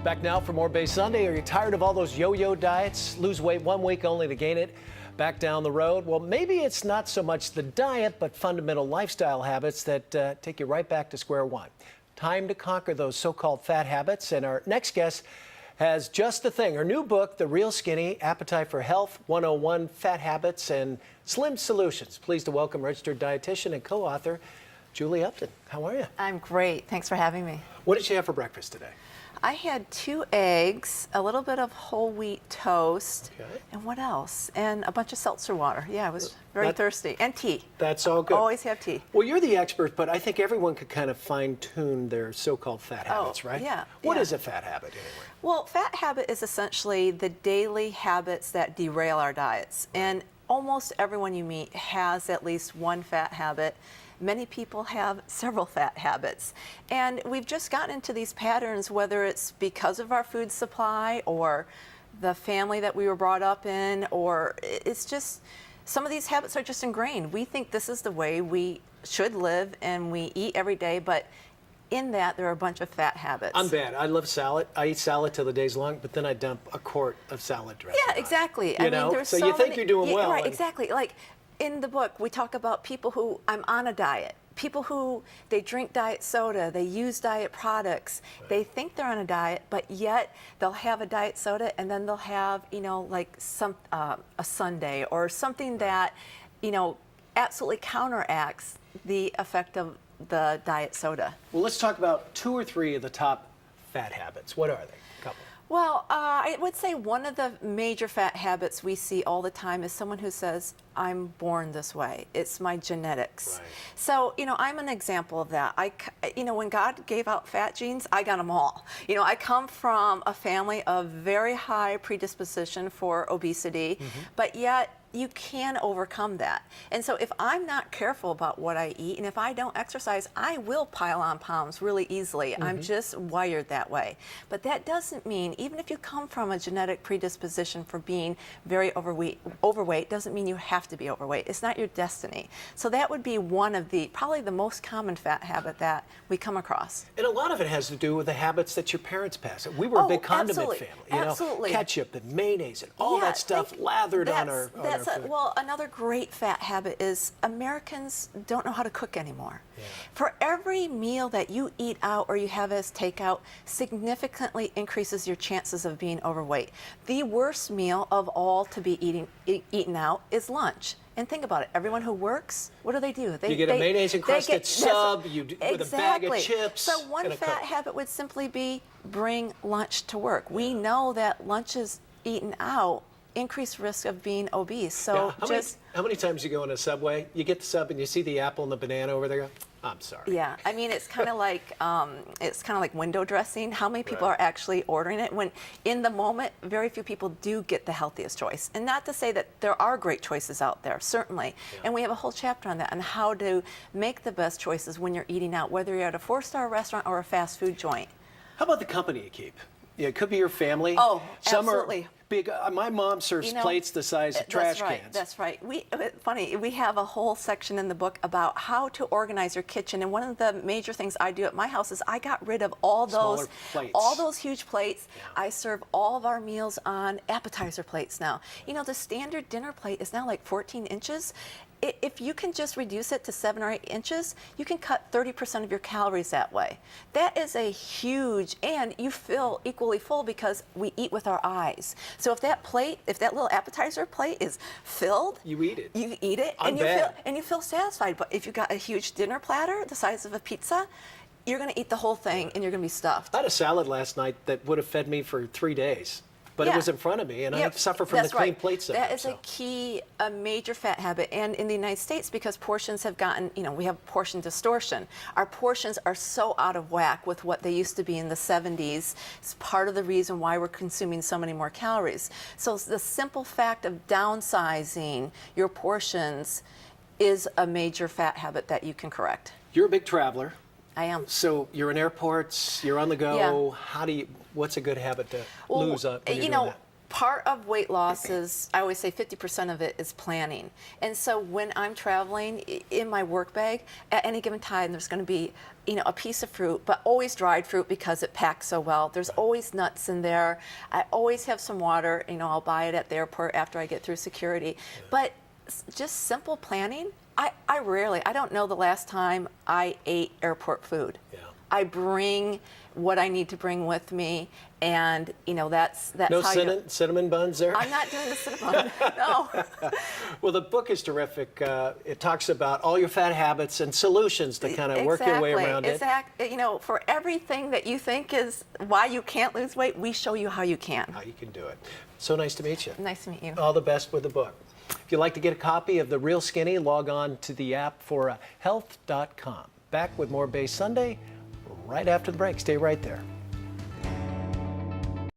Back now for more Bay Sunday. Are you tired of all those yo-yo diets? Lose weight 1 week only to gain it back down the road? Well, maybe it's not so much the diet, but fundamental lifestyle habits that take you right back to square one. Time to conquer those so-called fat habits. And our next guest has just the thing. Her new book, The Real Skinny, Appetite for Health 101 Fat Habits and Slim Solutions. Pleased to welcome registered dietitian and co-author Julie Upton. How are you? I'm great. Thanks for having me. What did you have for breakfast today? I had 2 eggs, a little bit of whole wheat toast, and what else? And a bunch of seltzer water. Yeah, I was very thirsty. And tea. That's all good. Always have tea. Well, you're the expert, but I think everyone could kind of fine-tune their so-called fat habits, right? Yeah. What is a fat habit anyway? Well, fat habit is essentially the daily habits that derail our diets. And almost everyone you meet has at least one fat habit. Many people have several fat habits. And we've just gotten into these patterns, whether it's because of our food supply or the family that we were brought up in, or it's just, some of these habits are just ingrained. We think this is the way we should live and we eat every day, but in that there are a bunch of fat habits. I'm bad. I love salad. I eat salad till the day's long, but then I dump a quart of salad dressing. Yeah, exactly. You know? There's so you think you're doing well. Right, exactly. Like in the book, we talk about people who, I'm on a diet. People who, they drink diet soda, they use diet products, they think they're on a diet, but yet they'll have a diet soda and then they'll have, you know, like a sundae or something that, you know, absolutely counteracts the effect of the diet soda. Well, let's talk about 2 or 3 of the top fat habits. What are they? A couple. Well, I would say one of the major fat habits we see all the time is someone who says, I'm born this way. It's my genetics. Right. So, you know, I'm an example of that. You know, when God gave out fat genes, I got them all. You know, I come from a family of very high predisposition for obesity, but yet you can overcome that. And so if I'm not careful about what I eat and if I don't exercise, I will pile on pounds really easily. I'm just wired that way. But that doesn't mean, even if you come from a genetic predisposition for being very overweight doesn't mean you have to be overweight. It's not your destiny. So that would be one of the, probably the most common fat habit that we come across. And a lot of it has to do with the habits that your parents passed. We were a big condiment family. You know, ketchup and mayonnaise and all that stuff lathered on our food. Well, another great fat habit is Americans don't know how to cook anymore. For every meal that you eat out or you have as takeout, significantly increases your chances of being overweight. The worst meal of all to be eaten out is lunch. And think about it, everyone who works, what do? You get a mayonnaise encrusted sub, with a bag of chips. So one fat habit would simply be bring lunch to work. We know that lunches eaten out increased risk of being obese. So how many times you go in a Subway, you get the sub and you see the apple and the banana over there, I'm sorry. Yeah, I mean, it's kind of like window dressing. How many people are actually ordering it when in the moment very few people do get the healthiest choice? And not to say that there are great choices out there, certainly. And we have a whole chapter on that, on how to make the best choices when you're eating out, whether you're at a 4-star restaurant or a fast food joint. How about the company you keep? Yeah, it could be your family. Oh, Some absolutely. Are big. My mom serves plates the size of trash cans. That's right. Funny, we have a whole section in the book about how to organize your kitchen. And one of the major things I do at my house is I got rid of all those huge plates. I serve all of our meals on appetizer plates now. You know, the standard dinner plate is now like 14 inches. If you can just reduce it to 7 or 8 inches, you can cut 30% of your calories that way. That is a huge, and you feel equally full because we eat with our eyes. So if that little appetizer plate is filled, you eat it. You eat it, and you feel satisfied. But if you got a huge dinner platter the size of a pizza, you're going to eat the whole thing, and you're going to be stuffed. I had a salad last night that would have fed me for 3 days. But it was in front of me, and I suffer from the clean plate syndrome. That is a major fat habit. And in the United States, because portions have gotten, you know, we have portion distortion. Our portions are so out of whack with what they used to be in the 70s. It's part of the reason why we're consuming so many more calories. So the simple fact of downsizing your portions is a major fat habit that you can correct. You're a big traveler. I am. So you're in airports, you're on the go. Yeah. What's a good habit to lose up when you're doing that? part of weight loss is, I always say 50% of it is planning. And so when I'm traveling, in my work bag, at any given time, there's going to be, a piece of fruit, but always dried fruit because it packs so well. There's always nuts in there. I always have some water. I'll buy it at the airport after I get through security. But just simple planning, I don't know the last time I ate airport food. Yeah. I bring what I need to bring with me, and that's No how cinnamon buns there? I'm not doing the cinnamon. No. Well, the book is terrific. It talks about all your fat habits and solutions to kind of work your way around it. For everything that you think is why you can't lose weight, we show you how you can. How you can do it. So nice to meet you. Nice to meet you. All the best with the book. If you'd like to get a copy of The Real Skinny, log on to the app for health.com. Back with more Bay Sunday right after the break. Stay right there.